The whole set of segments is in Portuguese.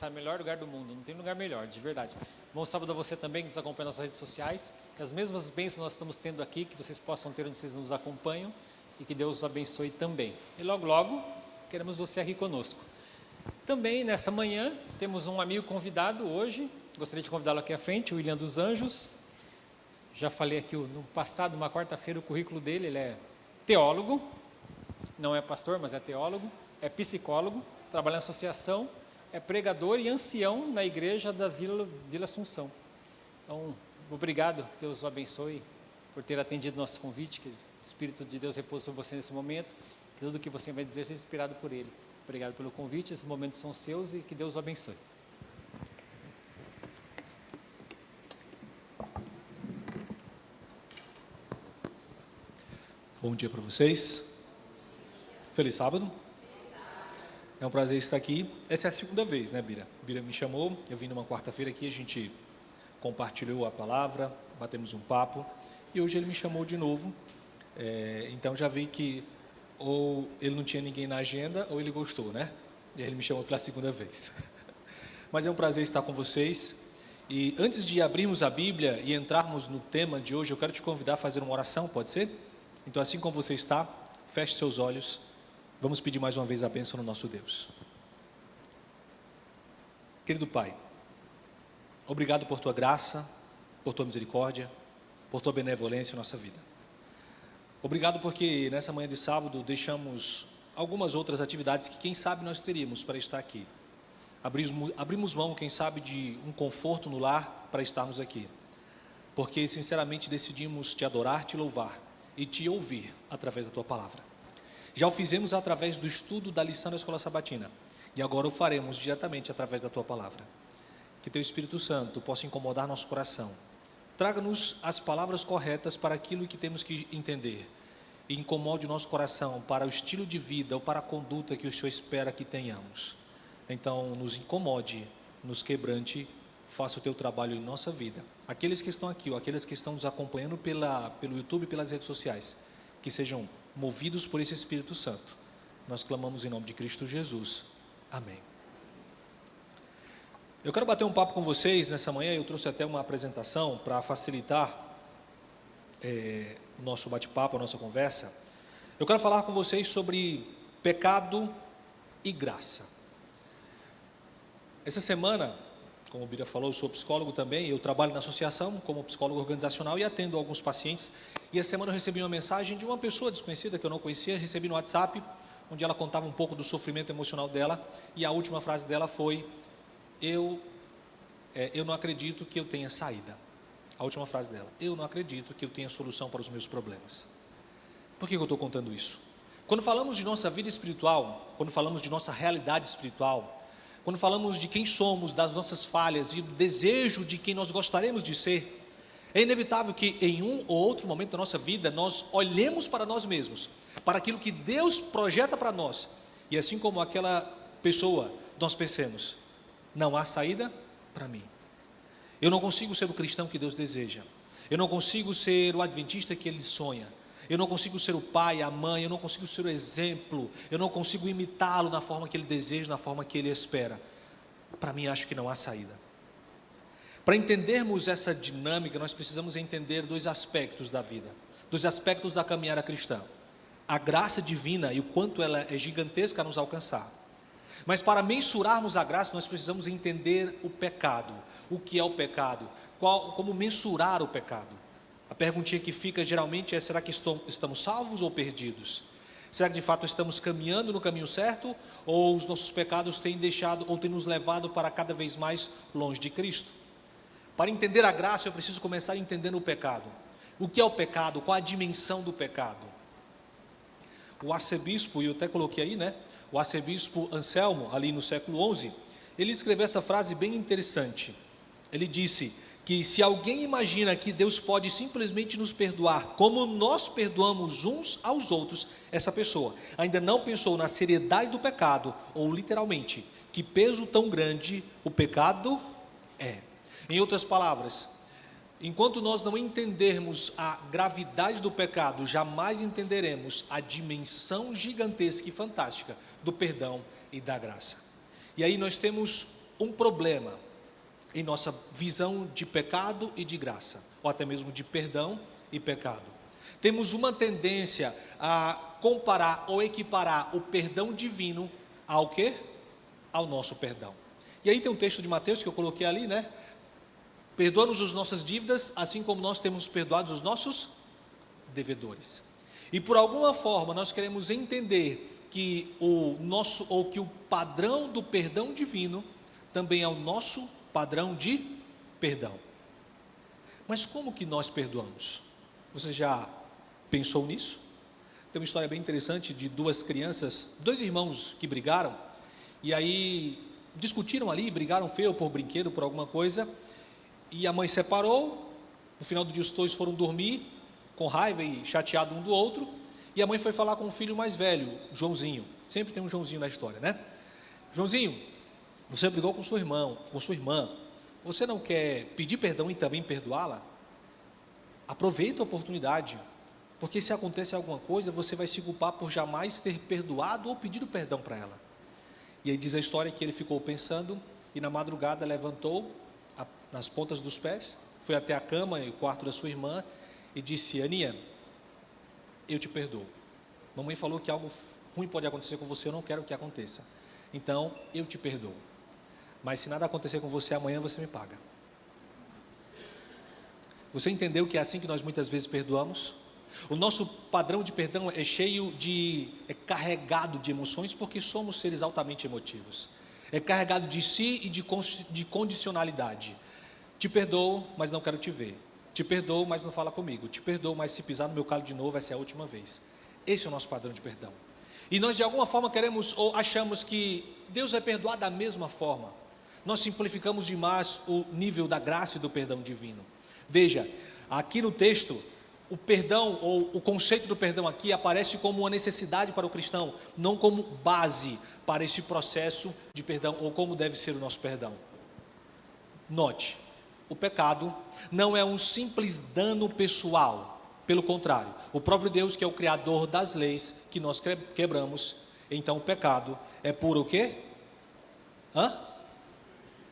O melhor lugar do mundo, não tem lugar melhor, de verdade. Bom sábado a você também que nos acompanha nas nossas redes sociais, que as mesmas bênçãos nós estamos tendo aqui, que vocês possam ter onde vocês nos acompanham e que Deus os abençoe também. E logo, logo, queremos você aqui conosco. Também nessa manhã temos um amigo convidado hoje, gostaria de convidá-lo aqui à frente, o William dos Anjos. Já falei aqui no passado, uma quarta-feira, o currículo dele, ele é teólogo, não é pastor, mas é teólogo, é psicólogo, trabalha na associação, é pregador e ancião na igreja da Vila Assunção. Então, obrigado, que Deus o abençoe por ter atendido nosso convite, que o Espírito de Deus repouse sobre você nesse momento, que tudo que você vai dizer seja inspirado por Ele. Obrigado pelo convite, esses momentos são seus e que Deus o abençoe. Bom dia para vocês. Feliz sábado. É um prazer estar aqui. Essa é a segunda vez, né, Bira? Bira me chamou, eu vim numa quarta-feira aqui, a gente compartilhou a palavra, batemos um papo, e hoje ele me chamou de novo. Então já vi que ou ele não tinha ninguém na agenda, ou ele gostou, né? E ele me chamou pela segunda vez. Mas é um prazer estar com vocês. E antes de abrirmos a Bíblia e entrarmos no tema de hoje, eu quero te convidar a fazer uma oração, pode ser? Então, assim como você está, feche seus olhos. Vamos pedir mais uma vez a bênção no nosso Deus. Querido Pai, obrigado por Tua graça, por Tua misericórdia, por Tua benevolência em nossa vida. Obrigado porque nessa manhã de sábado deixamos algumas outras atividades que quem sabe nós teríamos para estar aqui. Abrimos mão, quem sabe, de um conforto no lar para estarmos aqui. Porque sinceramente decidimos Te adorar, Te louvar e Te ouvir através da Tua palavra. Já o fizemos através do estudo da lição da Escola Sabatina, e agora o faremos diretamente através da Tua palavra. Que Teu Espírito Santo possa incomodar nosso coração. Traga-nos as palavras corretas para aquilo que temos que entender, e incomode o nosso coração para o estilo de vida ou para a conduta que o Senhor espera que tenhamos. Então, nos incomode, nos quebrante, faça o Teu trabalho em nossa vida. Aqueles que estão aqui, ou aqueles que estão nos acompanhando pelo YouTube e pelas redes sociais, que sejam movidos por esse Espírito Santo. Nós clamamos em nome de Cristo Jesus. Amém. Eu quero bater um papo com vocês nessa manhã. Eu trouxe até uma apresentação para facilitar o nosso bate-papo, a nossa conversa. Eu quero falar com vocês sobre pecado e graça. Essa semana, como o Bira falou, eu sou psicólogo também, eu trabalho na associação como psicólogo organizacional e atendo alguns pacientes. E essa semana eu recebi uma mensagem de uma pessoa desconhecida que eu não conhecia, recebi no WhatsApp, onde ela contava um pouco do sofrimento emocional dela, e a última frase dela foi: eu não acredito que eu tenha saída. A última frase dela: eu não acredito que eu tenha solução para os meus problemas. Por que eu estou contando isso? Quando falamos de nossa vida espiritual, quando falamos de nossa realidade espiritual, quando falamos de quem somos, das nossas falhas e do desejo de quem nós gostaríamos de ser, é inevitável que em um ou outro momento da nossa vida nós olhemos para nós mesmos, para aquilo que Deus projeta para nós, e assim como aquela pessoa, nós pensemos: não há saída para mim. Eu não consigo ser o cristão que Deus deseja. Eu não consigo ser o adventista que Ele sonha. Eu não consigo ser o pai, a mãe. Eu não consigo ser o exemplo. Eu não consigo imitá-lo na forma que Ele deseja, na forma que Ele espera. Para mim, acho que não há saída. Para entendermos essa dinâmica, nós precisamos entender dois aspectos da vida, dois aspectos da caminhada cristã: a graça divina e o quanto ela é gigantesca a nos alcançar. Mas para mensurarmos a graça, nós precisamos entender o pecado. O que é o pecado? Como mensurar o pecado? A perguntinha que fica geralmente é: será que estamos salvos ou perdidos? Será que de fato estamos caminhando no caminho certo? Ou os nossos pecados têm deixado ou têm nos levado para cada vez mais longe de Cristo? Para entender a graça, eu preciso começar entendendo o pecado. O que é o pecado? Qual a dimensão do pecado? O arcebispo, e eu até coloquei aí, né? O arcebispo Anselmo, ali no século XI, ele escreveu essa frase bem interessante. Ele disse que se alguém imagina que Deus pode simplesmente nos perdoar como nós perdoamos uns aos outros, essa pessoa ainda não pensou na seriedade do pecado, ou literalmente, que peso tão grande o pecado é. Em outras palavras, enquanto nós não entendermos a gravidade do pecado, jamais entenderemos a dimensão gigantesca e fantástica do perdão e da graça. E aí nós temos um problema em nossa visão de pecado e de graça, ou até mesmo de perdão e pecado. Temos uma tendência a comparar ou equiparar o perdão divino ao quê? Ao nosso perdão. E aí tem um texto de Mateus que eu coloquei ali, né? Perdoa-nos as nossas dívidas, assim como nós temos perdoado os nossos devedores. E por alguma forma nós queremos entender que que o padrão do perdão divino também é o nosso padrão de perdão. Mas como que nós perdoamos? Você já pensou nisso? Tem uma história bem interessante de dois irmãos que brigaram, e aí discutiram ali, brigaram feio por brinquedo, por alguma coisa, e a mãe separou. No final do dia os dois foram dormir com raiva e chateado um do outro, e a mãe foi falar com o filho mais velho, Joãozinho. Sempre tem um Joãozinho na história, né? Joãozinho, você brigou com sua irmã, você não quer pedir perdão e também perdoá-la? Aproveita a oportunidade, porque se acontecer alguma coisa, você vai se culpar por jamais ter perdoado ou pedido perdão para ela. E aí diz a história que ele ficou pensando, e na madrugada levantou nas pontas dos pés, foi até a cama e o quarto da sua irmã, e disse: Aninha, eu te perdoo. Mamãe falou que algo ruim pode acontecer com você, eu não quero que aconteça. Então, eu te perdoo. Mas se nada acontecer com você, amanhã você me paga. Você entendeu que é assim que nós muitas vezes perdoamos? O nosso padrão de perdão é carregado de emoções, porque somos seres altamente emotivos. É carregado de si e de condicionalidade. Te perdoo, mas não quero te ver. Te perdoo, mas não fala comigo. Te perdoo, mas se pisar no meu calo de novo, essa é a última vez. Esse é o nosso padrão de perdão. E nós de alguma forma queremos ou achamos que Deus vai perdoar da mesma forma. Nós simplificamos demais o nível da graça e do perdão divino. Veja, aqui no texto, o perdão ou o conceito do perdão aqui aparece como uma necessidade para o cristão, não como base para esse processo de perdão ou como deve ser o nosso perdão. Note, o pecado não é um simples dano pessoal. Pelo contrário, o próprio Deus, que é o criador das leis que nós quebramos, então o pecado é por o quê?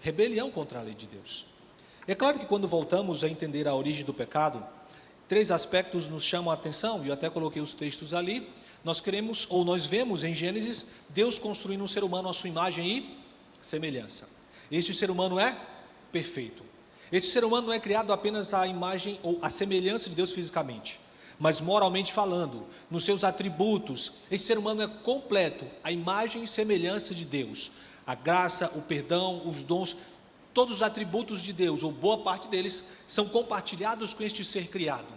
Rebelião contra a lei de Deus. É claro que quando voltamos a entender a origem do pecado, 3 aspectos nos chamam a atenção, e eu até coloquei os textos ali. Nós vemos em Gênesis, Deus construindo um ser humano à sua imagem e semelhança. Este ser humano é perfeito. Este ser humano não é criado apenas à imagem ou à semelhança de Deus fisicamente, mas moralmente falando, nos seus atributos. Esse ser humano é completo, a imagem e semelhança de Deus. A graça, o perdão, os dons, todos os atributos de Deus, ou boa parte deles, são compartilhados com este ser criado.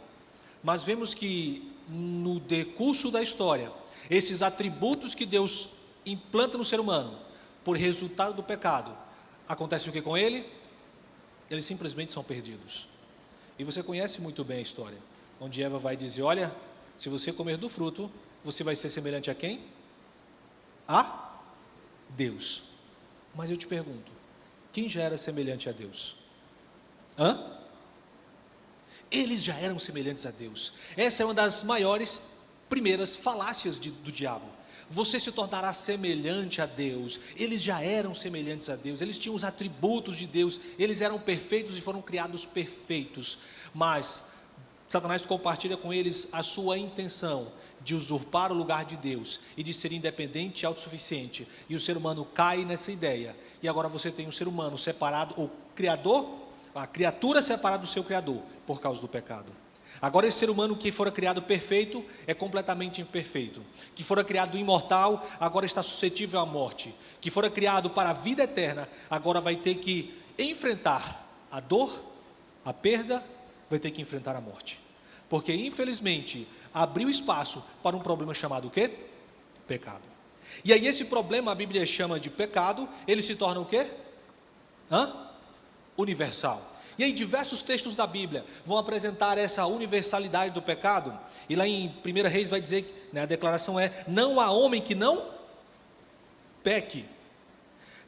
Mas vemos que no decurso da história, esses atributos que Deus implanta no ser humano, por resultado do pecado, acontece o que com ele? Eles simplesmente são perdidos. E você conhece muito bem a história, onde Eva vai dizer: olha, se você comer do fruto, você vai ser semelhante a quem? A Deus. Mas eu te pergunto, quem já era semelhante a Deus? Eles já eram semelhantes a Deus. Essa é uma das primeiras falácias do diabo. Você se tornará semelhante a Deus. Eles já eram semelhantes a Deus, eles tinham os atributos de Deus, eles eram perfeitos e foram criados perfeitos. Mas Satanás compartilha com eles a sua intenção de usurpar o lugar de Deus e de ser independente e autossuficiente. E o ser humano cai nessa ideia. E agora você tem um ser humano separado, o Criador, a criatura separada do seu Criador, por causa do pecado. Agora esse ser humano que fora criado perfeito é completamente imperfeito. Que fora criado imortal, agora está suscetível à morte. Que fora criado para a vida eterna, agora vai ter que enfrentar a dor, a perda, vai ter que enfrentar a morte. Porque infelizmente abriu espaço para um problema chamado o quê? Pecado. E aí esse problema a Bíblia chama de pecado, ele se torna o quê? Universal. E aí diversos textos da Bíblia vão apresentar essa universalidade do pecado. E lá em 1 Reis vai dizer, né, a declaração é: não há homem que não peque.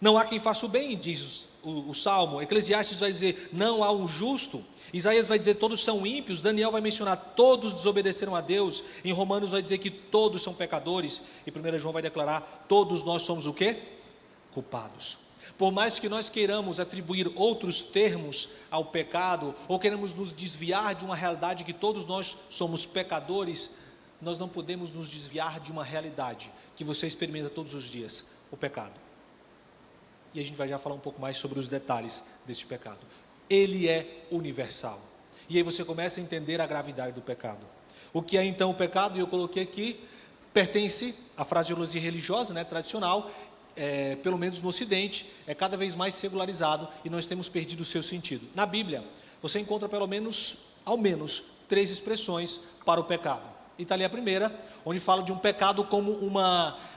Não há quem faça o bem, diz o Salmo. Eclesiastes vai dizer: não há um justo. Isaías vai dizer: todos são ímpios. Daniel vai mencionar: todos desobedeceram a Deus. Em Romanos vai dizer que todos são pecadores. E 1 João vai declarar: todos nós somos o quê? Culpados. Por mais que nós queiramos atribuir outros termos ao pecado, ou queremos nos desviar de uma realidade que todos nós somos pecadores, nós não podemos nos desviar de uma realidade que você experimenta todos os dias, o pecado. E a gente vai já falar um pouco mais sobre os detalhes deste pecado. Ele é universal. E aí você começa a entender a gravidade do pecado. O que é então o pecado? E eu coloquei aqui, pertence à fraseologia religiosa, tradicional, pelo menos no Ocidente, é cada vez mais secularizado e nós temos perdido o seu sentido. Na Bíblia, você encontra ao menos 3 expressões para o pecado. E está ali a primeira, onde fala de um pecado como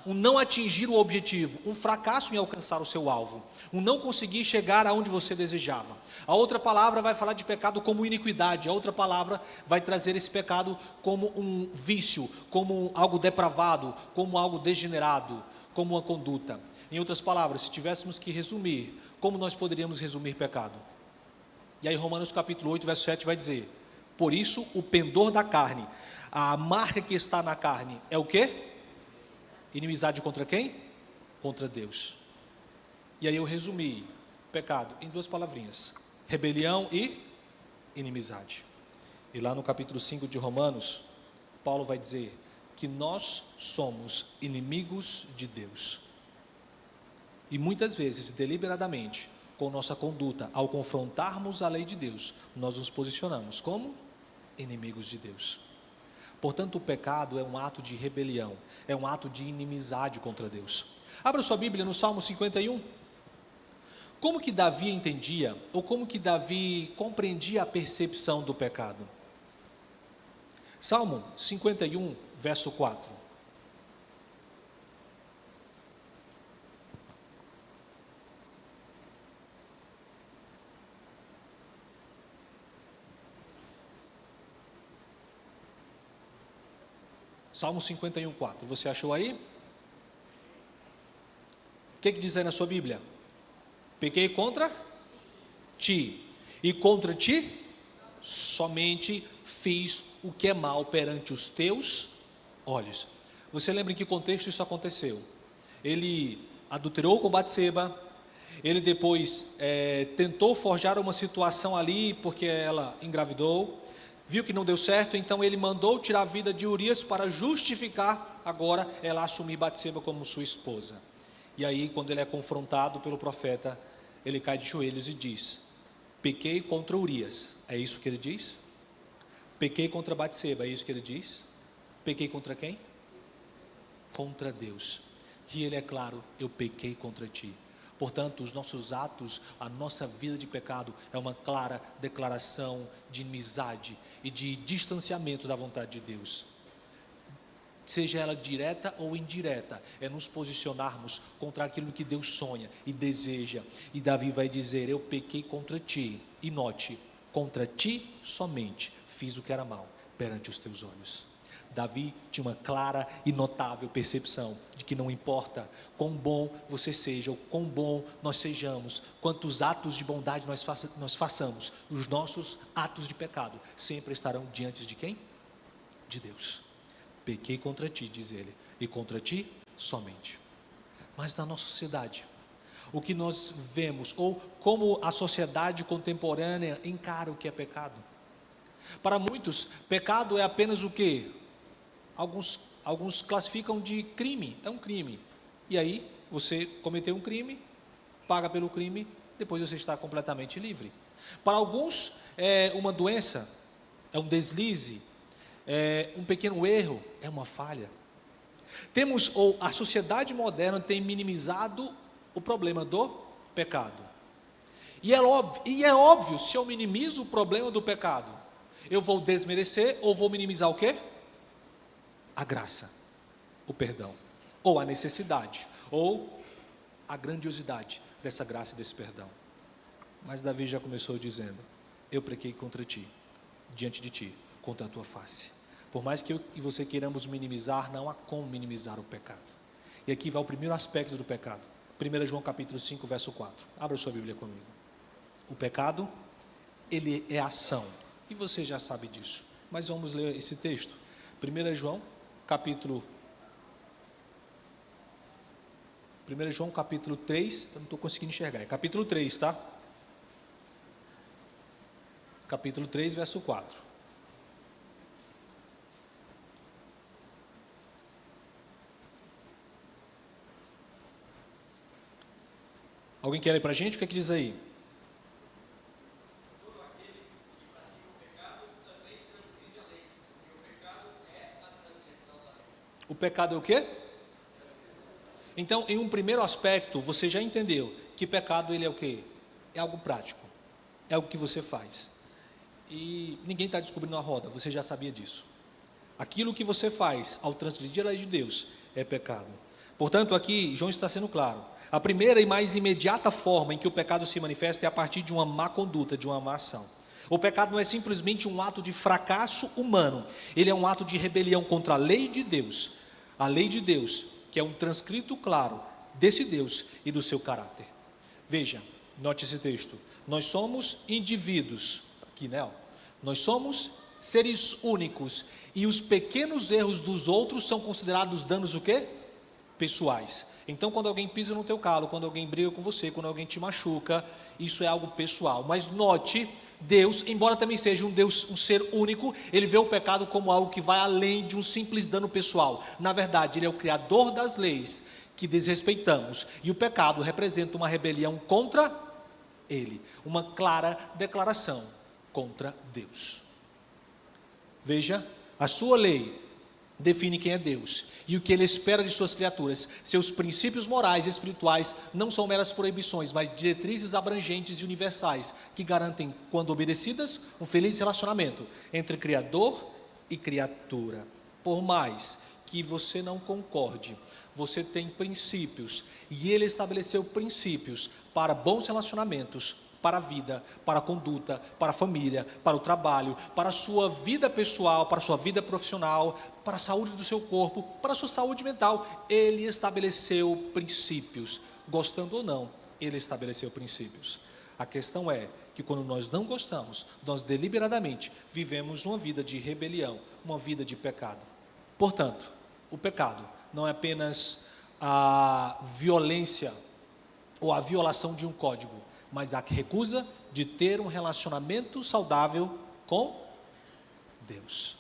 um não atingir o objetivo, um fracasso em alcançar o seu alvo, um não conseguir chegar aonde você desejava. A outra palavra vai falar de pecado como iniquidade, a outra palavra vai trazer esse pecado como um vício, como algo depravado, como algo degenerado, como uma conduta. Em outras palavras, se tivéssemos que resumir, como nós poderíamos resumir pecado? E aí Romanos capítulo 8, verso 7 vai dizer: por isso o pendor da carne, a marca que está na carne é o quê? Inimizade contra quem? Contra Deus. E aí eu resumi pecado em 2 palavrinhas: rebelião e inimizade. E lá no capítulo 5 de Romanos, Paulo vai dizer que nós somos inimigos de Deus. E muitas vezes, deliberadamente, com nossa conduta, ao confrontarmos a lei de Deus, nós nos posicionamos como inimigos de Deus. Portanto, o pecado é um ato de rebelião, é um ato de inimizade contra Deus. Abra sua Bíblia no Salmo 51. Como que Davi entendia, ou como que Davi compreendia a percepção do pecado? Salmo 51, verso 4. Salmo 51, 4. Você achou aí? O que diz aí na sua Bíblia? Pequei contra ti, e contra ti somente fiz o que é mal perante os teus olhos. Você lembra em que contexto isso aconteceu? Ele adulterou com Batseba, ele depois tentou forjar uma situação ali, porque ela engravidou, viu que não deu certo, então ele mandou tirar a vida de Urias para justificar agora ela assumir Batseba como sua esposa. E aí, quando ele é confrontado pelo profeta, ele cai de joelhos e diz: pequei contra Urias. É isso que ele diz? Pequei contra Batseba. É isso que ele diz? Pequei contra quem? Contra Deus. E ele é claro: eu pequei contra ti. Portanto, os nossos atos, a nossa vida de pecado é uma clara declaração de inimizade e de distanciamento da vontade de Deus. Seja ela direta ou indireta, é nos posicionarmos contra aquilo que Deus sonha e deseja. E Davi vai dizer: eu pequei contra ti. E note, contra ti somente fiz o que era mal perante os teus olhos. Davi tinha uma clara e notável percepção de que não importa quão bom você seja, ou quão bom nós sejamos, quantos atos de bondade nós façamos, os nossos atos de pecado sempre estarão diante de quem? De Deus. Pequei contra ti, diz ele, e contra ti somente. Mas na nossa sociedade, o que nós vemos, ou como a sociedade contemporânea encara o que é pecado? Para muitos, pecado é apenas o quê? Alguns classificam de crime, é um crime. E aí, você cometeu um crime, paga pelo crime, depois você está completamente livre. Para alguns, é uma doença, é um deslize, um pequeno erro, é uma falha. A sociedade moderna tem minimizado o problema do pecado. E é óbvio, se eu minimizo o problema do pecado, eu vou desmerecer ou vou minimizar o quê? A graça, o perdão, ou a necessidade, ou a grandiosidade dessa graça e desse perdão. Mas Davi já começou dizendo: eu pequei contra ti, diante de ti, contra a tua face. Por mais que eu e você queiramos minimizar, não há como minimizar o pecado. E aqui vai o primeiro aspecto do pecado. 1 João capítulo 5, verso 4. Abra sua Bíblia comigo. O pecado, ele é ação. E você já sabe disso. Mas vamos ler esse texto. 1 João capítulo 1 João capítulo 3, eu não estou conseguindo enxergar, é capítulo 3, tá? Capítulo 3, verso 4. Alguém quer ler para a gente? O que é que diz aí? Todo aquele que pratica o pecado também transgride a lei, porque o pecado é a transgressão da lei. O pecado é o quê? Então, em um primeiro aspecto, você já entendeu que pecado ele é o quê? É algo prático, é algo que você faz. E ninguém está descobrindo a roda, você já sabia disso. Aquilo que você faz ao transgredir a lei de Deus é pecado. Portanto, aqui João está sendo claro. A primeira e mais imediata forma em que o pecado se manifesta é a partir de uma má conduta, de uma má ação. O pecado não é simplesmente um ato de fracasso humano, ele é um ato de rebelião contra a lei de Deus. A lei de Deus, que é um transcrito claro desse Deus e do seu caráter. Veja, note esse texto. Nós somos indivíduos, aqui, né? Nós somos seres únicos e os pequenos erros dos outros são considerados danos o quê? Pessoais. Então, quando alguém pisa no teu calo, quando alguém briga com você, quando alguém te machuca, isso é algo pessoal. Mas note, Deus, embora também seja um Deus, um ser único, ele vê o pecado como algo que vai além de um simples dano pessoal. Na verdade, ele é o criador das leis que desrespeitamos, e o pecado representa uma rebelião contra ele, uma clara declaração contra Deus. Veja, a sua lei define quem é Deus e o que ele espera de suas criaturas. Seus princípios morais e espirituais não são meras proibições, mas diretrizes abrangentes e universais que garantem, quando obedecidas, um feliz relacionamento entre Criador e criatura. Por mais que você não concorde, você tem princípios e ele estabeleceu princípios para bons relacionamentos, para a vida, para a conduta, para a família, para o trabalho, para a sua vida pessoal, para a sua vida profissional, para a saúde do seu corpo, para a sua saúde mental. Ele estabeleceu princípios, gostando ou não, ele estabeleceu princípios. A questão é que quando nós não gostamos, nós deliberadamente vivemos uma vida de rebelião, uma vida de pecado. Portanto, o pecado não é apenas a violência ou a violação de um código, mas a recusa de ter um relacionamento saudável com Deus.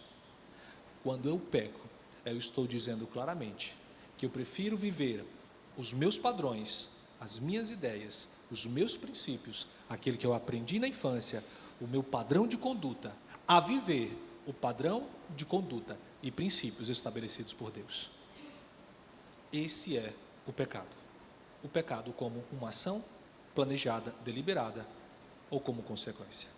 Quando eu peco, eu estou dizendo claramente que eu prefiro viver os meus padrões, as minhas ideias, os meus princípios, aquele que eu aprendi na infância, o meu padrão de conduta, a viver o padrão de conduta e princípios estabelecidos por Deus. Esse é o pecado. O pecado como uma ação planejada, deliberada ou como consequência.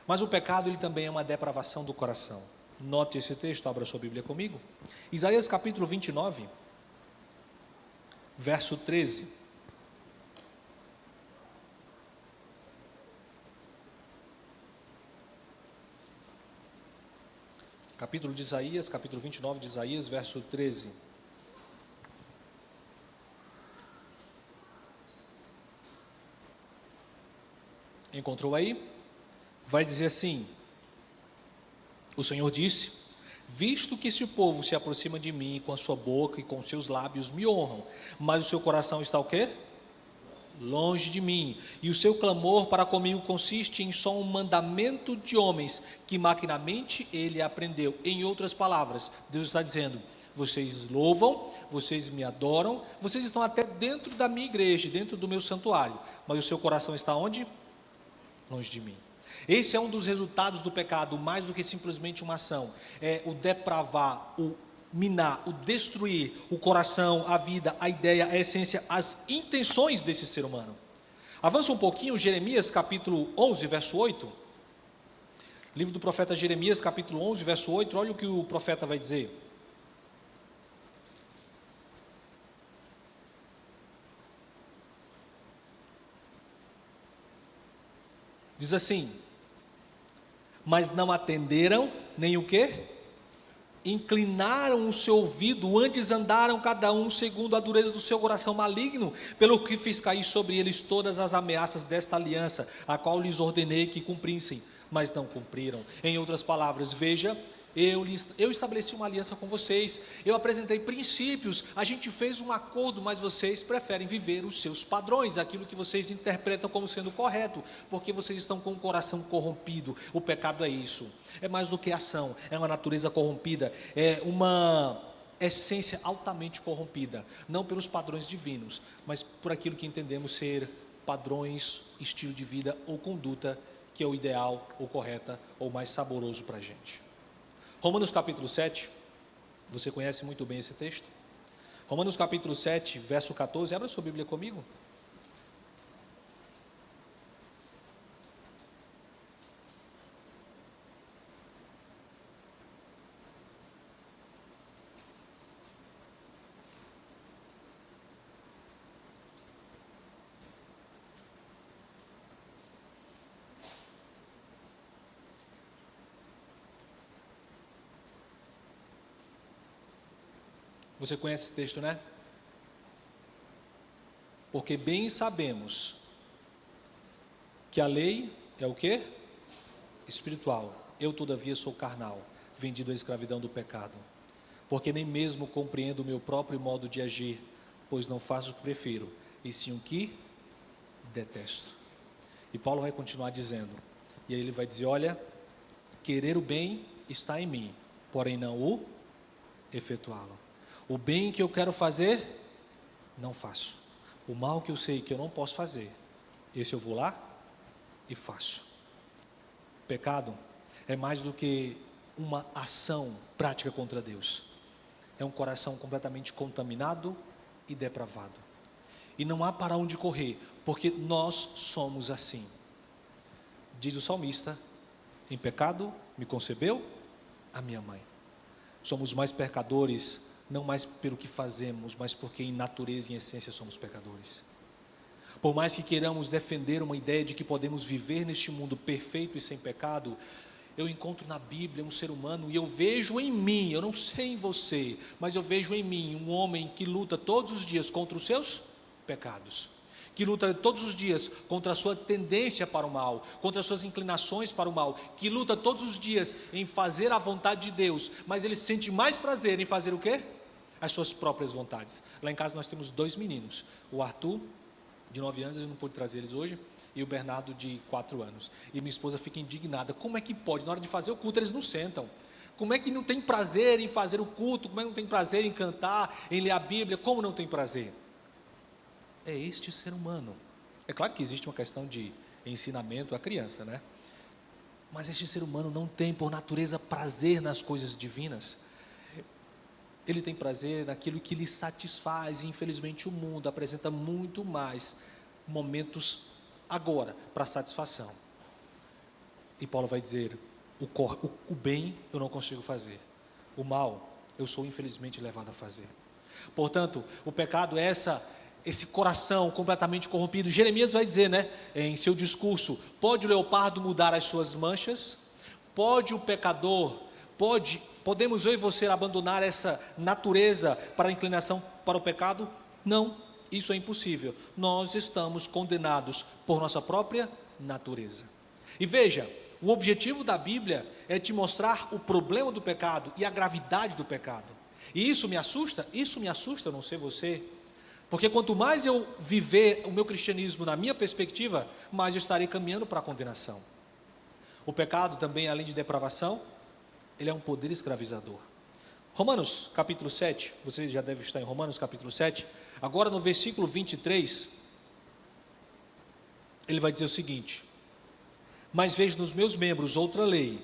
Mas o pecado ele também é uma depravação do coração. Note esse texto, abra sua Bíblia comigo. Isaías capítulo 29, verso 13. Capítulo de Isaías, capítulo 29 de Isaías, verso 13. Encontrou aí? Vai dizer assim: o Senhor disse: visto que este povo se aproxima de mim com a sua boca e com os seus lábios me honram, mas o seu coração está o quê? Longe de mim, e o seu clamor para comigo consiste em só um mandamento de homens, que maquinamente ele aprendeu. Em outras palavras, Deus está dizendo: vocês louvam, vocês me adoram, vocês estão até dentro da minha igreja, dentro do meu santuário, mas o seu coração está onde? Longe de mim. Esse é um dos resultados do pecado, mais do que simplesmente uma ação. É o depravar, o minar, o destruir o coração, a vida, a ideia, a essência, as intenções desse ser humano. Avança um pouquinho, Jeremias capítulo 11, verso 8. Livro do profeta Jeremias, capítulo 11, verso 8. Olha o que o profeta vai dizer. Diz assim: mas não atenderam, nem o quê? Inclinaram o seu ouvido, antes andaram cada um segundo a dureza do seu coração maligno, pelo que fiz cair sobre eles todas as ameaças desta aliança, a qual lhes ordenei que cumprissem, mas não cumpriram. Em outras palavras, veja, eu estabeleci uma aliança com vocês, eu apresentei princípios, a gente fez um acordo, mas vocês preferem viver os seus padrões, aquilo que vocês interpretam como sendo correto, porque vocês estão com o coração corrompido. O pecado é isso, é mais do que ação, é uma natureza corrompida, é uma essência altamente corrompida, não pelos padrões divinos, mas por aquilo que entendemos ser padrões, estilo de vida ou conduta, que é o ideal, ou correta, ou mais saboroso para a gente. Romanos capítulo 7, você conhece muito bem esse texto? Romanos capítulo 7, verso 14, abra sua Bíblia comigo. Você conhece esse texto, né? Porque bem sabemos que a lei é o quê? Espiritual. Eu, todavia, sou carnal, vendido à escravidão do pecado. Porque nem mesmo compreendo o meu próprio modo de agir, pois não faço o que prefiro, e sim o que detesto. E Paulo vai continuar dizendo, e aí ele vai dizer, olha, querer o bem está em mim, porém não o efetuá-lo. O bem que eu quero fazer, não faço. O mal que eu sei que eu não posso fazer, esse eu vou lá e faço. Pecado é mais do que uma ação prática contra Deus. É um coração completamente contaminado e depravado. E não há para onde correr, porque nós somos assim. Diz o salmista, em pecado me concebeu a minha mãe. Somos mais pecadores, não mais pelo que fazemos, mas porque em natureza e em essência somos pecadores. Por mais que queiramos defender uma ideia de que podemos viver neste mundo perfeito e sem pecado, eu encontro na Bíblia um ser humano e eu vejo em mim, eu não sei em você, mas eu vejo em mim um homem que luta todos os dias contra os seus pecados, que luta todos os dias contra a sua tendência para o mal, contra as suas inclinações para o mal, que luta todos os dias em fazer a vontade de Deus, mas ele sente mais prazer em fazer o quê? As suas próprias vontades. Lá em casa nós temos 2 meninos, o Arthur, de 9 anos, eu não pude trazer eles hoje, e o Bernardo, de 4 anos. E minha esposa fica indignada, como é que pode? Na hora de fazer o culto eles não sentam. Como é que não tem prazer em fazer o culto? Como é que não tem prazer em cantar, em ler a Bíblia? Como não tem prazer? É este ser humano. É claro que existe uma questão de ensinamento à criança, né? Mas este ser humano não tem por natureza prazer nas coisas divinas. Ele tem prazer naquilo que lhe satisfaz, e infelizmente o mundo apresenta muito mais momentos agora para satisfação. E Paulo vai dizer, o bem eu não consigo fazer, o mal eu sou infelizmente levado a fazer. Portanto, o pecado é esse coração completamente corrompido. Jeremias vai dizer, né, em seu discurso, pode o leopardo mudar as suas manchas? Pode o pecador, podemos eu e você abandonar essa natureza para a inclinação para o pecado? Não, isso é impossível. Nós estamos condenados por nossa própria natureza. E veja, o objetivo da Bíblia é te mostrar o problema do pecado e a gravidade do pecado. E isso me assusta, eu não sei você. Porque quanto mais eu viver o meu cristianismo na minha perspectiva, mais eu estarei caminhando para a condenação. O pecado também, além de depravação, ele é um poder escravizador. Romanos capítulo 7, você já deve estar em Romanos capítulo 7, agora no versículo 23, ele vai dizer o seguinte, mas vejo nos meus membros outra lei,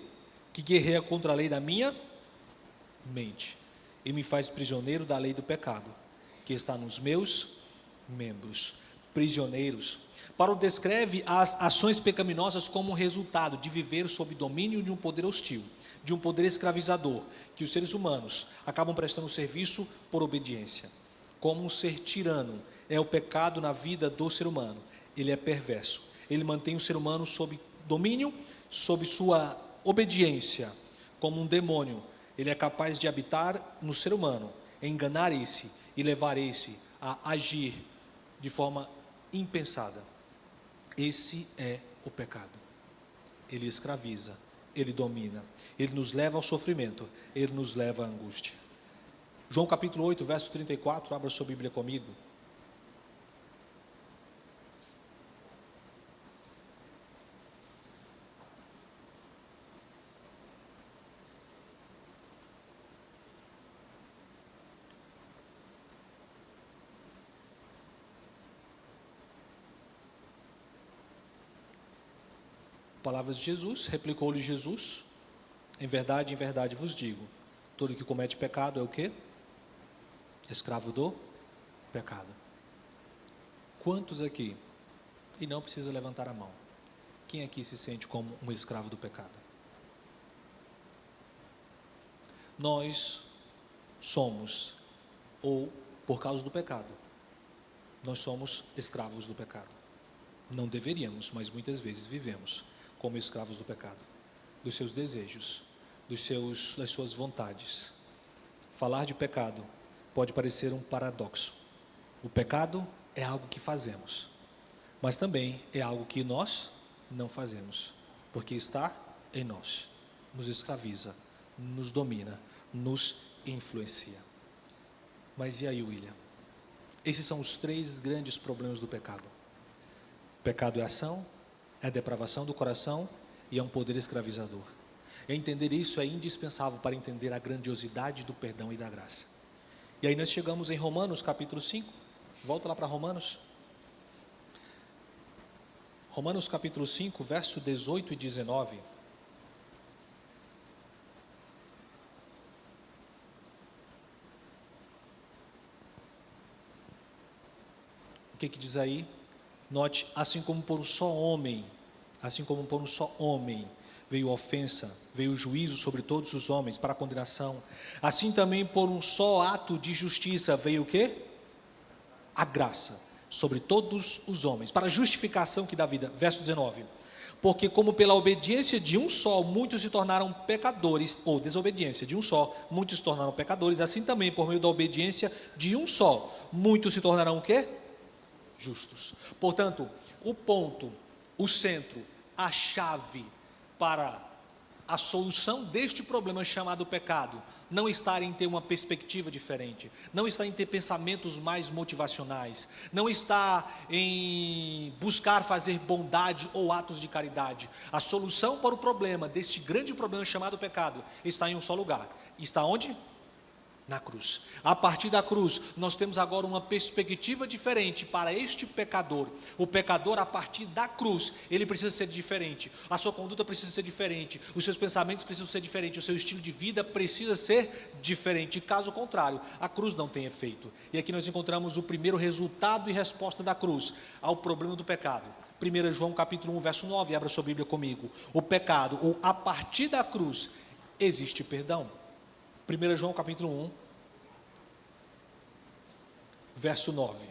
que guerreia contra a lei da minha mente, e me faz prisioneiro da lei do pecado, que está nos meus membros, prisioneiros. Paulo descreve as ações pecaminosas como um resultado de viver sob domínio de um poder hostil, de um poder escravizador, que os seres humanos acabam prestando serviço por obediência. Como um ser tirano é o pecado na vida do ser humano, ele é perverso, ele mantém o ser humano sob domínio, sob sua obediência, como um demônio, ele é capaz de habitar no ser humano, enganar esse e levar esse a agir de forma impensada. Esse é o pecado. Ele escraviza, Ele domina. Ele nos leva ao sofrimento. Ele nos leva à angústia. João capítulo 8, verso 34, abra sua Bíblia comigo. Palavras de Jesus, replicou-lhe Jesus: em verdade vos digo, todo que comete pecado é o quê? Escravo do pecado. Quantos aqui, e não precisa levantar a mão, quem aqui se sente como um escravo do pecado? Nós somos, ou por causa do pecado, nós somos escravos do pecado. Não deveríamos, mas muitas vezes vivemos como escravos do pecado, dos seus desejos, das suas vontades. Falar de pecado pode parecer um paradoxo. O pecado é algo que fazemos, mas também é algo que nós não fazemos, porque está em nós, nos escraviza, nos domina, nos influencia. Mas e aí, William? Esses são os 3 grandes problemas do pecado. O pecado é ação, é depravação do coração e é um poder escravizador. Entender isso é indispensável para entender a grandiosidade do perdão e da graça. E aí nós chegamos em Romanos capítulo 5, volta lá para Romanos. Romanos capítulo 5, verso 18 e 19. O que diz aí? Note, assim como por um só homem veio ofensa, veio juízo sobre todos os homens para condenação, assim também por um só ato de justiça veio o quê? A graça sobre todos os homens, para a justificação que dá vida. Verso 19. Porque como pela obediência de um só, muitos se tornaram pecadores, ou desobediência de um só, muitos se tornaram pecadores, assim também por meio da obediência de um só, muitos se tornarão o quê? Justos. Portanto, o ponto, o centro, a chave para a solução deste problema chamado pecado, não está em ter uma perspectiva diferente, não está em ter pensamentos mais motivacionais, não está em buscar fazer bondade ou atos de caridade. A solução para o problema, deste grande problema chamado pecado, está em um só lugar. Está onde? Na cruz. A partir da cruz, nós temos agora uma perspectiva diferente para este pecador. O pecador, a partir da cruz, ele precisa ser diferente, a sua conduta precisa ser diferente, os seus pensamentos precisam ser diferentes, o seu estilo de vida precisa ser diferente. Caso contrário, a cruz não tem efeito. E aqui nós encontramos o primeiro resultado e resposta da cruz ao problema do pecado. 1 João capítulo 1, verso 9, abra sua Bíblia comigo. O pecado, ou a partir da cruz, existe perdão. 1 João capítulo 1, verso 9.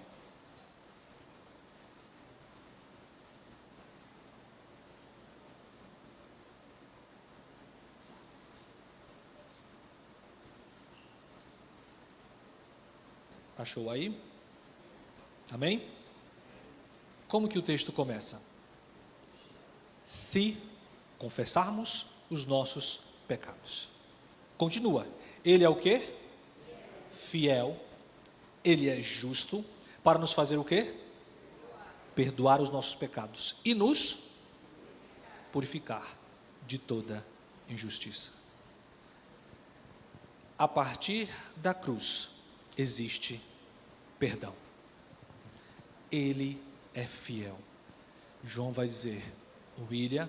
Achou aí? Amém? Como que o texto começa? Se confessarmos os nossos pecados. Continua. Ele é o quê? Fiel. Ele é justo para nos fazer o quê? Perdoar os nossos pecados e nos purificar de toda injustiça. A partir da cruz existe perdão. Ele é fiel. João vai dizer: William,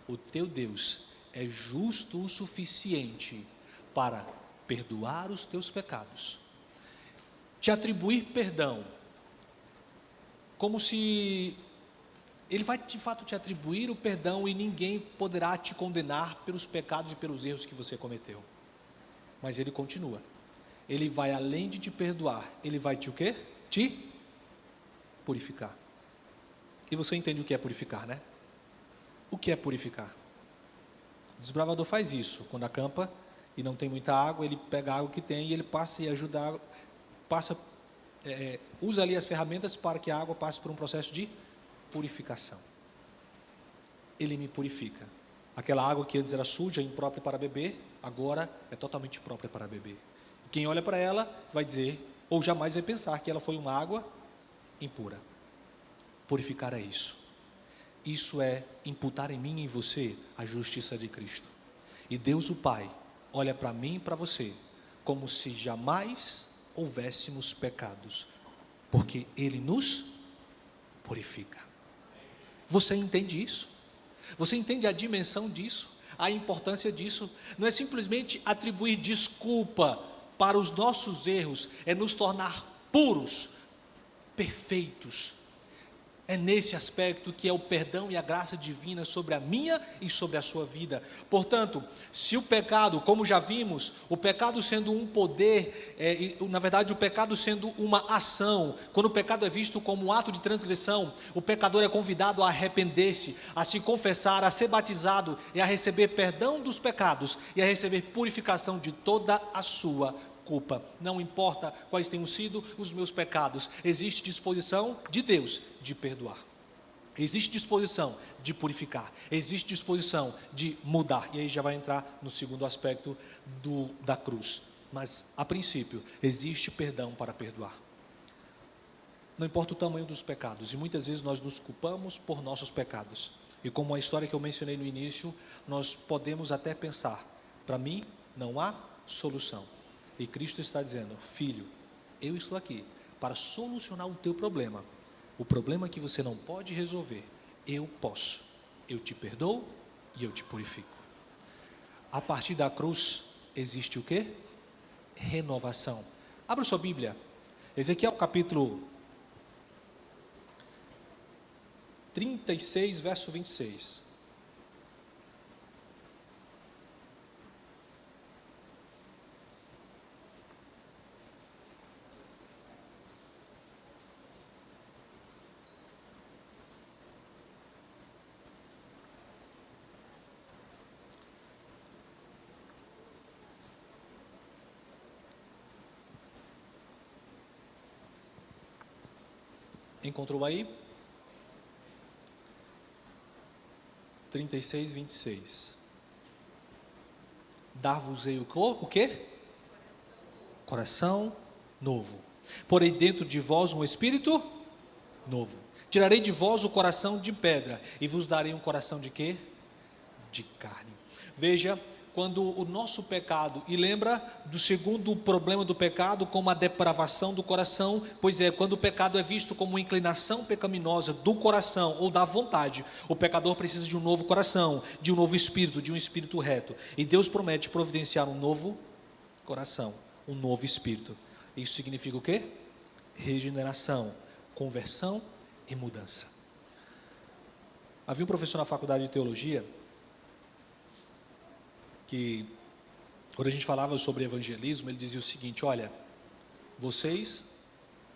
o teu Deus é justo o suficiente para perdoar os teus pecados, te atribuir perdão, como se Ele vai de fato te atribuir o perdão e ninguém poderá te condenar pelos pecados e pelos erros que você cometeu. Mas Ele continua, Ele vai além de te perdoar, Ele vai te o quê? Te purificar. E você entende o que é purificar, né? O que é purificar? O desbravador faz isso, quando acampa e não tem muita água, ele pega a água que tem e ele passa e ajuda, usa ali as ferramentas para que a água passe por um processo de purificação. Ele me purifica. Aquela água que antes era suja, imprópria para beber, agora é totalmente própria para beber. Quem olha para ela vai dizer, ou jamais vai pensar que ela foi uma água impura. Purificar é isso. Isso é imputar em mim e em você a justiça de Cristo. E Deus o Pai olha para mim e para você como se jamais houvéssemos pecados, porque Ele nos purifica. Você entende isso? Você entende a dimensão disso? A importância disso? Não é simplesmente atribuir desculpa para os nossos erros, é nos tornar puros, perfeitos. É nesse aspecto que é o perdão e a graça divina sobre a minha e sobre a sua vida. Portanto, se o pecado, como já vimos, o pecado sendo um poder, na verdade o pecado sendo uma ação, quando o pecado é visto como um ato de transgressão, o pecador é convidado a arrepender-se, a se confessar, a ser batizado e a receber perdão dos pecados e a receber purificação de toda a sua culpa. Não importa quais tenham sido os meus pecados, existe disposição de Deus de perdoar, existe disposição de purificar, existe disposição de mudar, e aí já vai entrar no segundo aspecto da cruz. Mas a princípio existe perdão para perdoar, não importa o tamanho dos pecados, e muitas vezes nós nos culpamos por nossos pecados, e como a história que eu mencionei no início, nós podemos até pensar, para mim não há solução. E Cristo está dizendo, filho, eu estou aqui para solucionar o teu problema. O problema que você não pode resolver, eu posso. Eu te perdoo e eu te purifico. A partir da cruz, existe o quê? Renovação. Abra sua Bíblia. Ezequiel capítulo 36, verso 26. Encontrou aí? 36, 26. Dar-vos-ei o quê? Coração novo. Porei dentro de vós um espírito novo. Tirarei de vós o coração de pedra e vos darei um coração de quê? De carne. Veja, quando o nosso pecado, e lembra do segundo problema do pecado, como a depravação do coração, pois é, quando o pecado é visto como uma inclinação pecaminosa do coração ou da vontade, o pecador precisa de um novo coração, de um novo espírito, de um espírito reto, e Deus promete providenciar um novo coração, um novo espírito. Isso significa o quê? Regeneração, conversão e mudança. Havia um professor na faculdade de teologia, que quando a gente falava sobre evangelismo, ele dizia o seguinte, olha,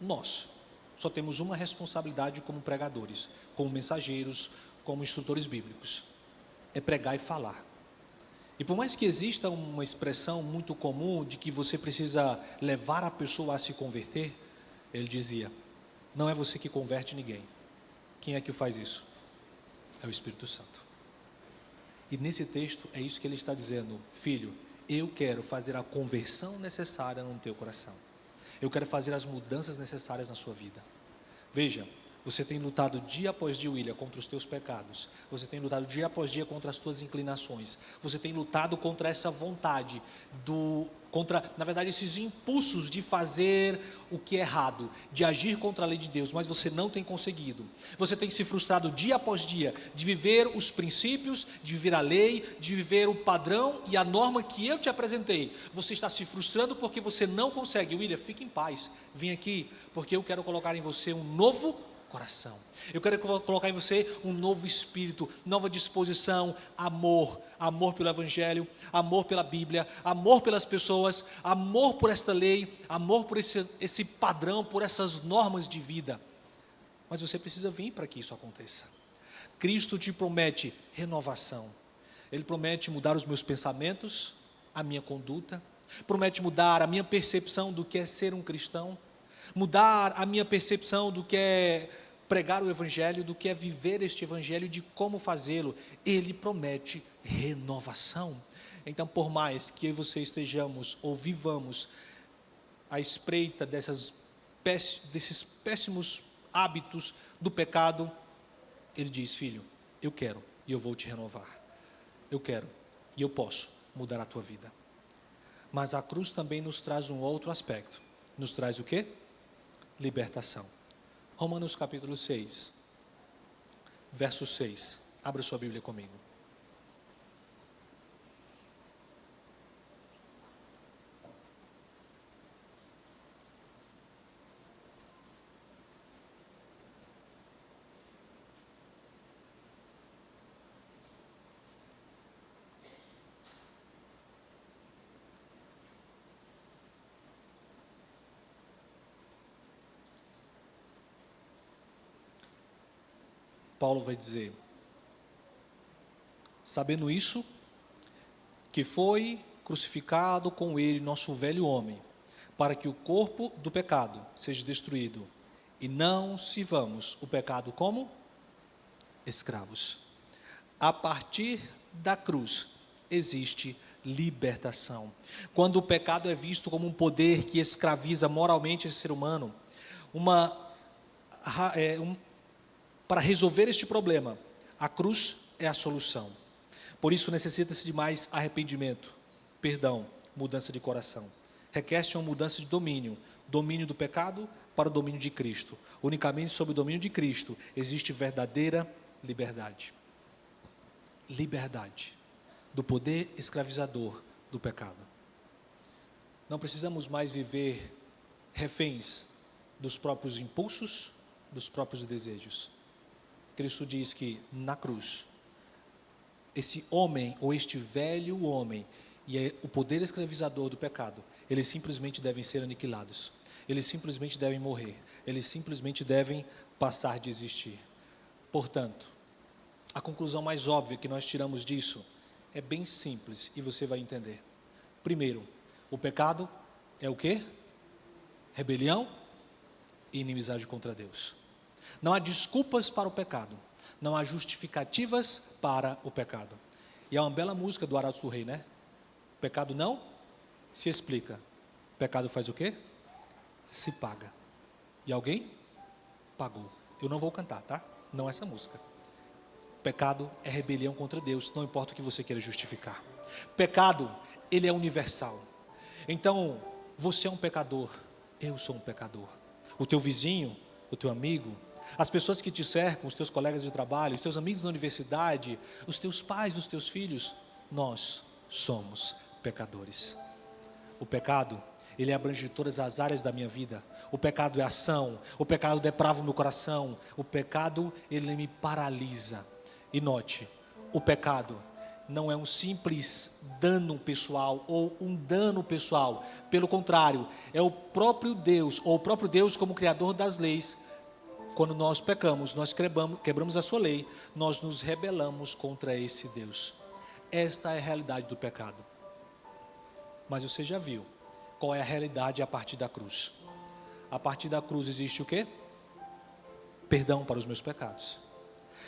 nós só temos uma responsabilidade como pregadores, como mensageiros, como instrutores bíblicos, é pregar e falar. E por mais que exista uma expressão muito comum de que você precisa levar a pessoa a se converter, ele dizia, não é você que converte ninguém, quem é que faz isso? É o Espírito Santo. E nesse texto é isso que ele está dizendo, filho, eu quero fazer a conversão necessária no teu coração, eu quero fazer as mudanças necessárias na sua vida. Veja, você tem lutado dia após dia, William, contra os teus pecados, você tem lutado dia após dia contra as tuas inclinações, você tem lutado contra essa vontade, na verdade esses impulsos de fazer o que é errado, de agir contra a lei de Deus, mas você não tem conseguido. Você tem se frustrado dia após dia de viver os princípios, de viver a lei, de viver o padrão e a norma que eu te apresentei. Você está se frustrando porque você não consegue. William, fique em paz, vim aqui porque eu quero colocar em você um novo coração. Eu quero colocar em você um novo espírito, nova disposição, amor pelo Evangelho, amor pela Bíblia, amor pelas pessoas, amor por esta lei, amor por esse padrão, por essas normas de vida. Mas você precisa vir para que isso aconteça. Cristo te promete renovação. Ele promete mudar os meus pensamentos, a minha conduta, promete mudar a minha percepção do que é ser um cristão, mudar a minha percepção do que é pregar o Evangelho, do que é viver este Evangelho, de como fazê-lo. Ele promete renovação. Então, por mais que eu e você estejamos ou vivamos à espreita desses péssimos hábitos do pecado, ele diz: filho, eu quero e eu vou te renovar. Eu quero e eu posso mudar a tua vida. Mas a cruz também nos traz um outro aspecto. Nos traz o quê? Libertação. Romanos capítulo 6, verso 6. Abra sua Bíblia comigo. Paulo vai dizer: sabendo isso, que foi crucificado com ele nosso velho homem, para que o corpo do pecado seja destruído, e não sirvamos o pecado como escravos. A partir da cruz existe libertação. Quando o pecado é visto como um poder que escraviza moralmente esse ser humano, para resolver este problema, a cruz é a solução. Por isso necessita-se de mais arrependimento, perdão, mudança de coração. Requer-se uma mudança de domínio do pecado para o domínio de Cristo. Unicamente sob o domínio de Cristo existe verdadeira liberdade. Liberdade do poder escravizador do pecado. Não precisamos mais viver reféns dos próprios impulsos, dos próprios desejos. Cristo diz que na cruz, esse homem, ou este velho homem, e o poder escravizador do pecado, eles simplesmente devem ser aniquilados. Eles simplesmente devem morrer. Eles simplesmente devem passar de existir. Portanto, a conclusão mais óbvia que nós tiramos disso é bem simples e você vai entender. Primeiro, o pecado é o quê? Rebelião e inimizade contra Deus. Não há desculpas para o pecado. Não há justificativas para o pecado. E é uma bela música do Arautos do Rei, né? O pecado não se explica. O pecado faz o quê? Se paga. E alguém pagou. Eu não vou cantar, tá? Não essa música. Pecado é rebelião contra Deus, não importa o que você queira justificar. Pecado, ele é universal. Então, você é um pecador, eu sou um pecador. O teu vizinho, o teu amigo, as pessoas que te cercam, os teus colegas de trabalho, os teus amigos na universidade, os teus pais, os teus filhos, nós somos pecadores. O pecado, ele abrange todas as áreas da minha vida. O pecado é ação, o pecado deprava o meu coração, o pecado, ele me paralisa. E note, o pecado não é um simples dano pessoal ou um dano pessoal. Pelo contrário, é o próprio Deus, ou o próprio Deus como criador das leis. Quando nós pecamos, nós quebramos a sua lei, nós nos rebelamos contra esse Deus. Esta é a realidade do pecado. Mas você já viu qual é a realidade a partir da cruz. A partir da cruz existe o quê? Perdão para os meus pecados.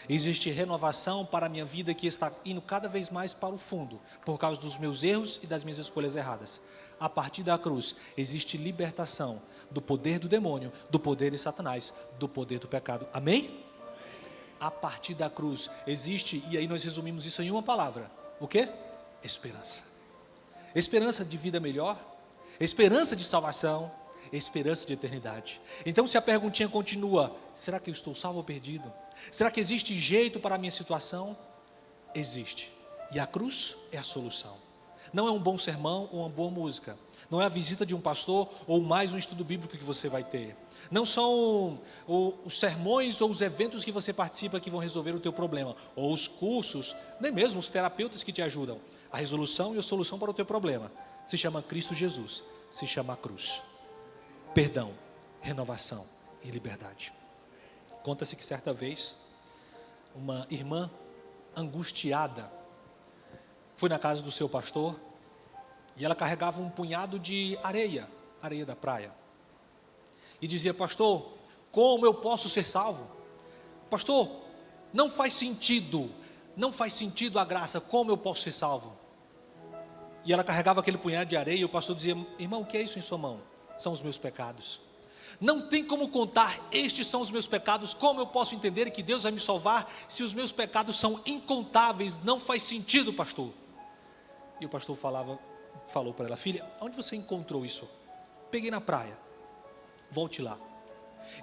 Existe renovação para a minha vida que está indo cada vez mais para o fundo, por causa dos meus erros e das minhas escolhas erradas. A partir da cruz existe libertação do poder do demônio, do poder de Satanás, do poder do pecado. Amém? A partir da cruz existe, e aí nós resumimos isso em uma palavra. O quê? Esperança. Esperança de vida melhor, esperança de salvação, esperança de eternidade. Então, se a perguntinha continua, será que eu estou salvo ou perdido? Será que existe jeito para a minha situação? Existe. E a cruz é a solução. Não é um bom sermão ou uma boa música. Não é a visita de um pastor ou mais um estudo bíblico que você vai ter. Não são os sermões ou os eventos que você participa que vão resolver o teu problema. Ou os cursos, nem mesmo os terapeutas que te ajudam. A resolução e a solução para o teu problema se chama Cristo Jesus, se chama a cruz. Perdão, renovação e liberdade. Conta-se que certa vez, uma irmã angustiada foi na casa do seu pastor e ela carregava um punhado de areia da praia. E dizia: pastor, como eu posso ser salvo? pastor, não faz sentido a graça, como eu posso ser salvo? E ela carregava aquele punhado de areia e o pastor dizia: irmão, o que é isso em sua mão? São os meus pecados. Não tem como contar, estes são os meus pecados. Como eu posso entender que Deus vai me salvar se os meus pecados são incontáveis? Não faz sentido, pastor. E o pastor falou para ela: filha, onde você encontrou isso? Peguei na praia. Volte lá.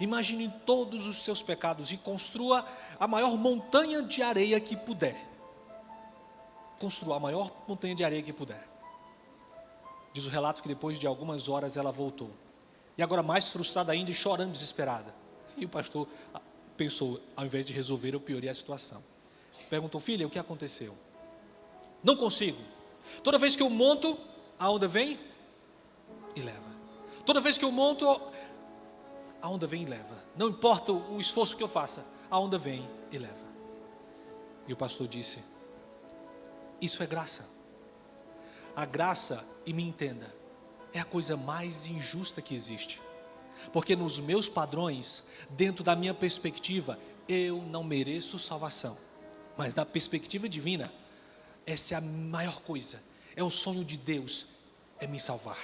Imagine todos os seus pecados e construa a maior montanha de areia que puder. Construa a maior montanha de areia que puder. Diz o relato que depois de algumas horas ela voltou. E agora mais frustrada ainda e chorando desesperada. E o pastor pensou: ao invés de resolver, eu piorei a situação. Perguntou: filha, o que aconteceu? Não consigo. Toda vez que eu monto, a onda vem e leva. Toda vez que eu monto, a onda vem e leva. Não importa o esforço que eu faça, a onda vem e leva. E o pastor disse: isso é graça. A graça, e me entenda, é a coisa mais injusta que existe. Porque nos meus padrões, dentro da minha perspectiva, eu não mereço salvação. Mas na perspectiva divina, essa é a maior coisa. É o sonho de Deus, é me salvar.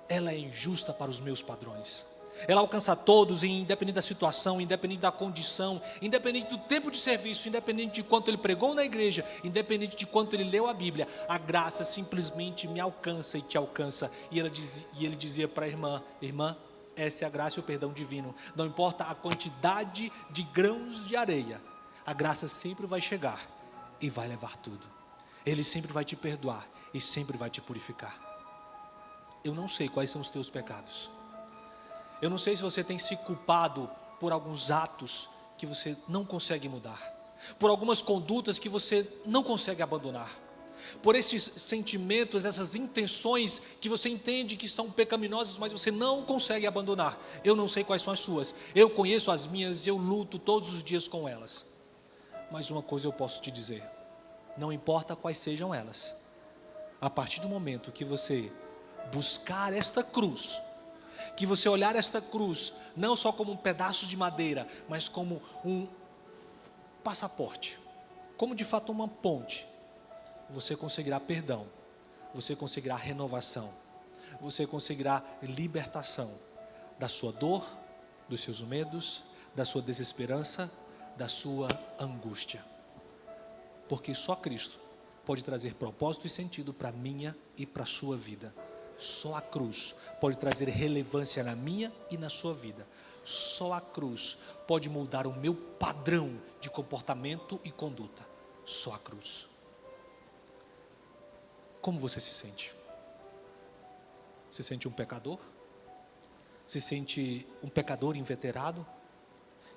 Ela é injusta para os meus padrões. Ela alcança todos, independente da situação, independente da condição, independente do tempo de serviço, independente de quanto ele pregou na igreja, independente de quanto ele leu a Bíblia. A graça simplesmente me alcança e te alcança. E ele dizia para a irmã: irmã, essa é a graça e o perdão divino. Não importa a quantidade de grãos de areia, a graça sempre vai chegar e vai levar tudo. Ele sempre vai te perdoar e sempre vai te purificar. Eu não sei quais são os teus pecados. Eu não sei se você tem se culpado por alguns atos que você não consegue mudar, por algumas condutas que você não consegue abandonar, por esses sentimentos, essas intenções que você entende que são pecaminosas, mas você não consegue abandonar. Eu não sei quais são as suas, eu conheço as minhas, eu luto todos os dias com elas. Mas uma coisa eu posso te dizer: não importa quais sejam elas, a partir do momento que você buscar esta cruz, que você olhar esta cruz não só como um pedaço de madeira, mas como um passaporte, como de fato uma ponte, você conseguirá perdão, você conseguirá renovação, você conseguirá libertação da sua dor, dos seus medos, da sua desesperança, da sua angústia. Porque só Cristo pode trazer propósito e sentido para a minha e para a sua vida. Só a cruz pode trazer relevância na minha e na sua vida. Só a cruz pode mudar o meu padrão de comportamento e conduta. Só a cruz. Como você se sente? Se sente um pecador? Se sente um pecador inveterado?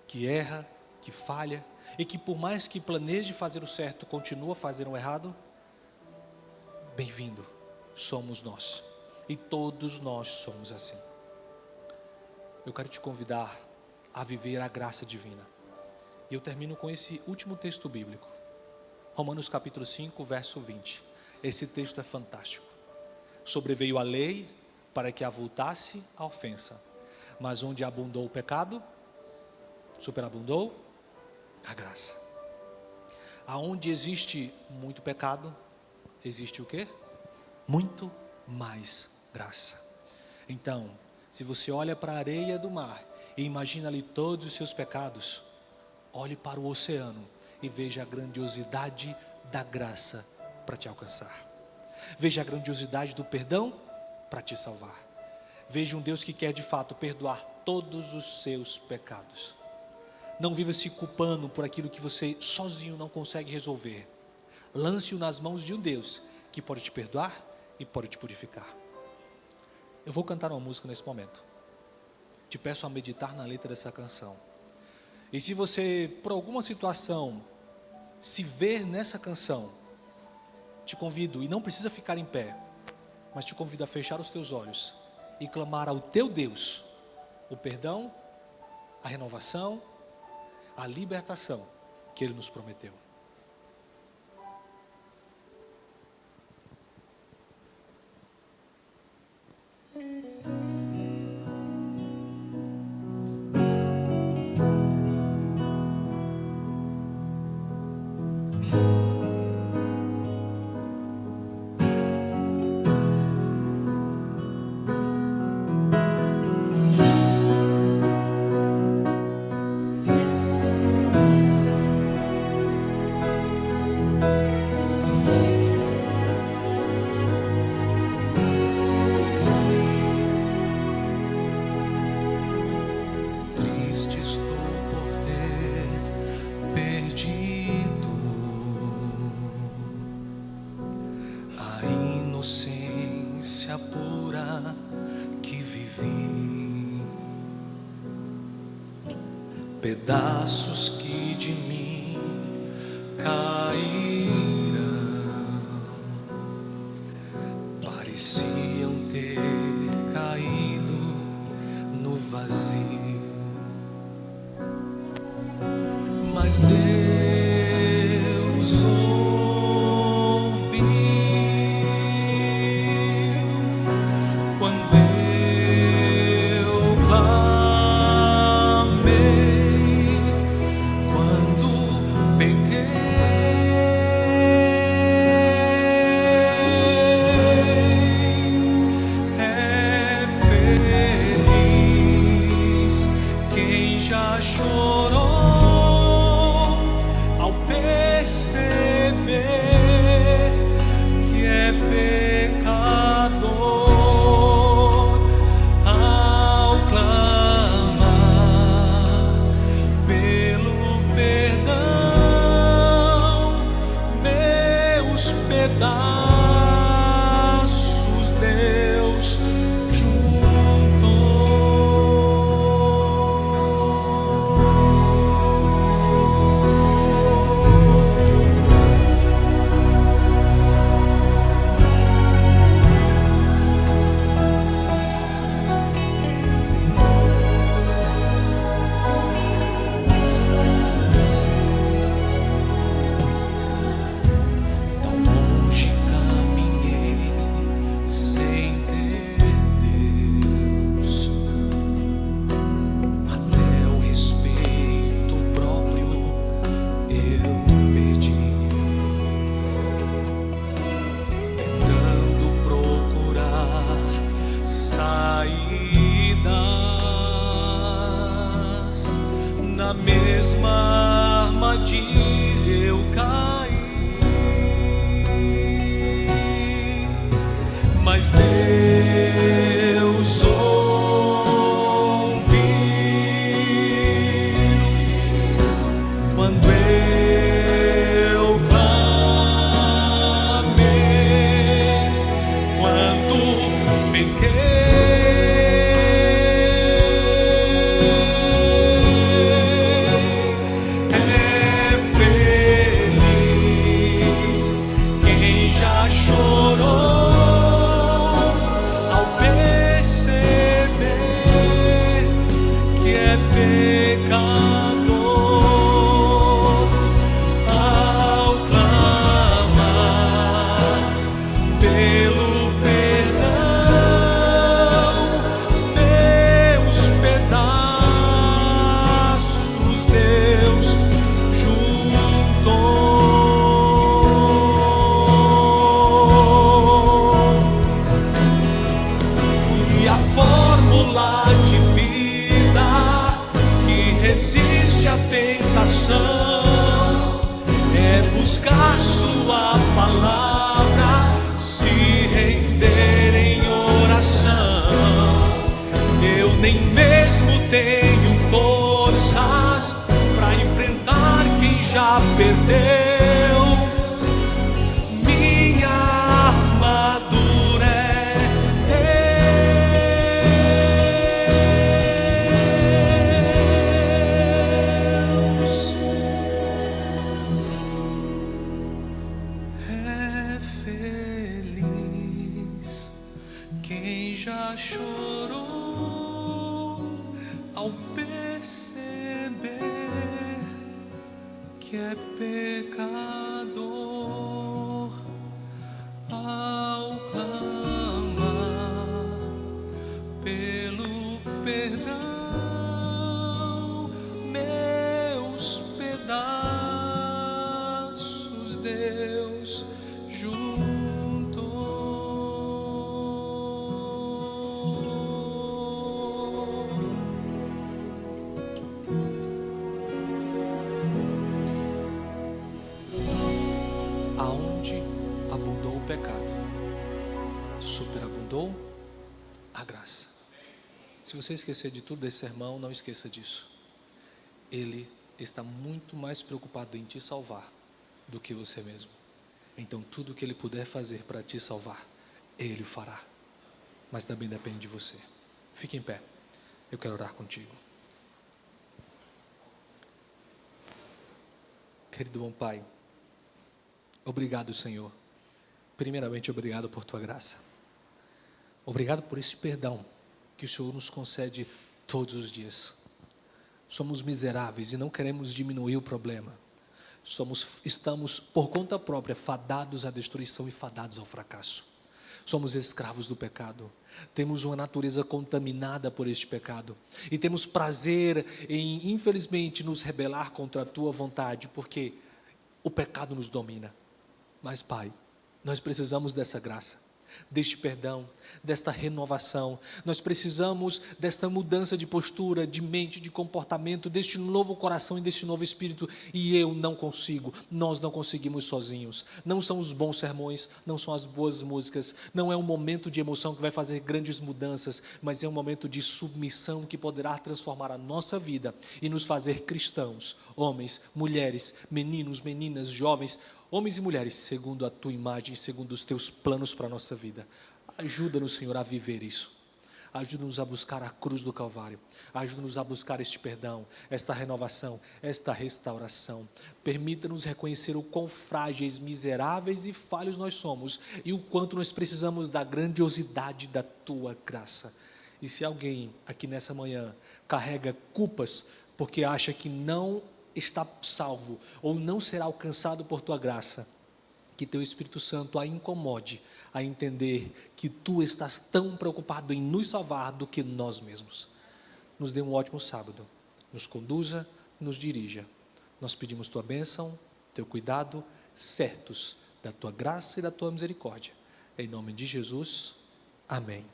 Que erra, que falha e que por mais que planeje fazer o certo, continua a fazer o errado? Bem-vindo, somos nós. E todos nós somos assim. Eu quero te convidar a viver a graça divina. E eu termino com esse último texto bíblico. Romanos capítulo 5, verso 20. Esse texto é fantástico. Sobreveio a lei para que avultasse a ofensa. Mas onde abundou o pecado, superabundou a graça. Aonde existe muito pecado, existe o quê? Muito mais graça. Então, se você olha para a areia do mar e imagina ali todos os seus pecados, olhe para o oceano e veja a grandiosidade da graça para te alcançar. Veja a grandiosidade do perdão para te salvar. Veja um Deus que quer de fato perdoar todos os seus pecados. Não viva se culpando por aquilo que você sozinho não consegue resolver. Lance-o nas mãos de um Deus que pode te perdoar e pode te purificar. Eu vou cantar uma música nesse momento. Te peço a meditar na letra dessa canção. E se você, por alguma situação, se ver nessa canção, te convido, e não precisa ficar em pé, mas te convido a fechar os teus olhos e clamar ao teu Deus o perdão, a renovação, a libertação que Ele nos prometeu. pedaços que de mim caíram pareciam ter caído no vazio, mas Deus ouviu quando eu clamei, quando pequei. É feliz quem já chorou ao perceber que é pecador, ao clamar pelo perdão, meus pedaços Deus tão longe caminhei sem ter Deus, até o respeito próprio eu perdi, tentando procurar saídas, na mesma armadilha eu caí, mas Deus ouviu quando eu clamei, quando pequei. É feliz quem já chorou ao perceber que é pecador, ao clamar pelo perdão, meus pedaços Deus juntou. E a fórmula de vida que resiste à tentação é buscar sua palavra, se render em oração. Eu nem mesmo tenho forças para enfrentar quem já perdeu. Minha armadura é feliz quem já chorou ao perceber que é pecador, ao clamar pelo perdão, meus pedaços Deus juntou. Aonde abundou o pecado, superabundou a graça. Se você esquecer de tudo desse sermão, não esqueça disso. Ele está muito mais preocupado em te salvar do que você mesmo. Então tudo que Ele puder fazer para te salvar, Ele fará. Mas também depende de você. Fique em pé, eu quero orar contigo. Querido bom Pai, obrigado, Senhor. Primeiramente, obrigado por Tua graça. Obrigado por esse perdão que o Senhor nos concede todos os dias. Somos miseráveis e não queremos diminuir o problema. Estamos, por conta própria, fadados à destruição e fadados ao fracasso. Somos escravos do pecado. Temos uma natureza contaminada por este pecado. E temos prazer em, infelizmente, nos rebelar contra a Tua vontade, porque o pecado nos domina. Mas, Pai, nós precisamos dessa graça, deste perdão, desta renovação. Nós precisamos desta mudança de postura, de mente, de comportamento, deste novo coração e deste novo espírito. E eu não consigo, nós não conseguimos sozinhos. Não são os bons sermões, não são as boas músicas, não é um momento de emoção que vai fazer grandes mudanças, mas é um momento de submissão que poderá transformar a nossa vida e nos fazer cristãos, homens, mulheres, meninos, meninas, jovens, homens e mulheres, segundo a Tua imagem, segundo os Teus planos para a nossa vida. Ajuda-nos, Senhor, a viver isso. Ajuda-nos a buscar a cruz do Calvário. Ajuda-nos a buscar este perdão, esta renovação, esta restauração. Permita-nos reconhecer o quão frágeis, miseráveis e falhos nós somos e o quanto nós precisamos da grandiosidade da Tua graça. E se alguém aqui nessa manhã carrega culpas porque acha que não está salvo ou não será alcançado por Tua graça, que Teu Espírito Santo a incomode a entender que Tu estás tão preocupado em nos salvar do que nós mesmos. Nos dê um ótimo sábado, nos conduza, nos dirija. Nós pedimos Tua bênção, Teu cuidado, certos da Tua graça e da Tua misericórdia. Em nome de Jesus, amém.